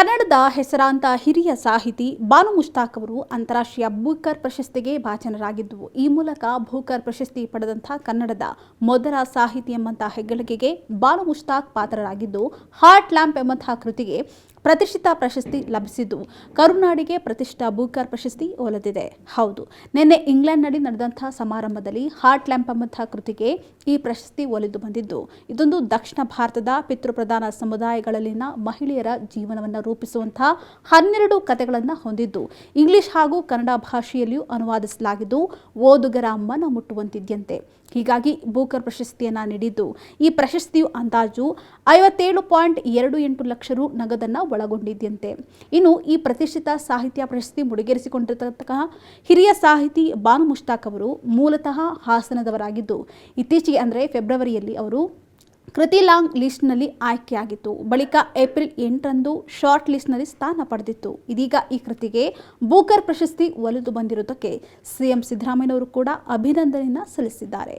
ಕನ್ನಡದ ಹೆಸರಾಂತ ಹಿರಿಯ ಸಾಹಿತಿ ಬಾನು ಮುಷ್ತಾಕ್ ಅವರು ಅಂತಾರಾಷ್ಟ್ರೀಯ ಬೂಕರ್ ಪ್ರಶಸ್ತಿಗೆ ಭಾಜನರಾಗಿದ್ದು, ಈ ಮೂಲಕ ಬೂಕರ್ ಪ್ರಶಸ್ತಿ ಪಡೆದಂತಹ ಕನ್ನಡದ ಮೊದಲ ಸಾಹಿತಿ ಎಂಬಂತಹ ಹೆಗ್ಗಳಿಕೆಗೆ ಬಾನು ಮುಷ್ತಾಕ್ ಪಾತ್ರರಾಗಿದ್ದು, ಹಾರ್ಟ್ ಲ್ಯಾಂಪ್ ಎಂಬಂತಹ ಕೃತಿಗೆ ಪ್ರತಿಷ್ಠಿತ ಪ್ರಶಸ್ತಿ ಲಭಿಸಿದ್ದು, ಕರುನಾಡಿಗೆ ಪ್ರತಿಷ್ಠಿತ ಬೂಕರ್ ಪ್ರಶಸ್ತಿ ಒಲಿದಿದೆ. ಹೌದು, ನಿನ್ನೆ ಇಂಗ್ಲೆಂಡ್ನಲ್ಲಿ ನಡೆದಂತಹ ಸಮಾರಂಭದಲ್ಲಿ ಹಾರ್ಟ್ ಲ್ಯಾಂಪ್ ಎಂಬಂತಹ ಕೃತಿಗೆ ಈ ಪ್ರಶಸ್ತಿ ಒಲಿದು ಬಂದಿದ್ದು, ಇದೊಂದು ದಕ್ಷಿಣ ಭಾರತದ ಪಿತೃಪ್ರಧಾನ ಸಮುದಾಯಗಳಲ್ಲಿನ ಮಹಿಳೆಯರ ಜೀವನವನ್ನು ರೂಪಿಸುವಂತಹ 12 ಕಥೆಗಳನ್ನು ಹೊಂದಿದ್ದು, ಇಂಗ್ಲಿಷ್ ಹಾಗೂ ಕನ್ನಡ ಭಾಷೆಯಲ್ಲಿಯೂ ಅನುವಾದಿಸಲಾಗಿದ್ದು, ಓದುಗರ ಮನ ಮುಟ್ಟುವಂತಿದ್ಯಂತೆ. ಹೀಗಾಗಿ ಬೂಕರ್ ಪ್ರಶಸ್ತಿಯನ್ನ ನೀಡಿದ್ದು, ಈ ಪ್ರಶಸ್ತಿಯು ಅಂದಾಜು 57.28 ಲಕ್ಷ ರು ನಗದನ್ನು ಒಳಗೊಂಡಿದ್ದಂತೆ. ಇನ್ನು ಈ ಪ್ರತಿಷ್ಠಿತ ಸಾಹಿತ್ಯ ಪ್ರಶಸ್ತಿ ಮುಡಿಗೇರಿಸಿಕೊಂಡಿರತಕ್ಕ ಹಿರಿಯ ಸಾಹಿತಿ ಬಾನು ಮುಷ್ತಾಕ್ ಅವರು ಮೂಲತಃ ಹಾಸನದವರಾಗಿದ್ದು, ಇತ್ತೀಚೆಗೆ ಅಂದರೆ ಫೆಬ್ರವರಿಯಲ್ಲಿ ಅವರು ಕೃತಿ ಲಾಂಗ್ ಲಿಸ್ಟ್ನಲ್ಲಿ ಆಯ್ಕೆಯಾಗಿತ್ತು. ಬಳಿಕ ಏಪ್ರಿಲ್ 8ರಂದು ಶಾರ್ಟ್ ಲಿಸ್ಟ್ನಲ್ಲಿ ಸ್ಥಾನ ಪಡೆದಿತ್ತು. ಇದೀಗ ಈ ಕೃತಿಗೆ ಬೂಕರ್ ಪ್ರಶಸ್ತಿ ಒಲಿದು ಬಂದಿರುವುದಕ್ಕೆ ಸಿಎಂ ಸಿದ್ದರಾಮಯ್ಯನವರು ಕೂಡ ಅಭಿನಂದನೆಯನ್ನು ಸಲ್ಲಿಸಿದ್ದಾರೆ.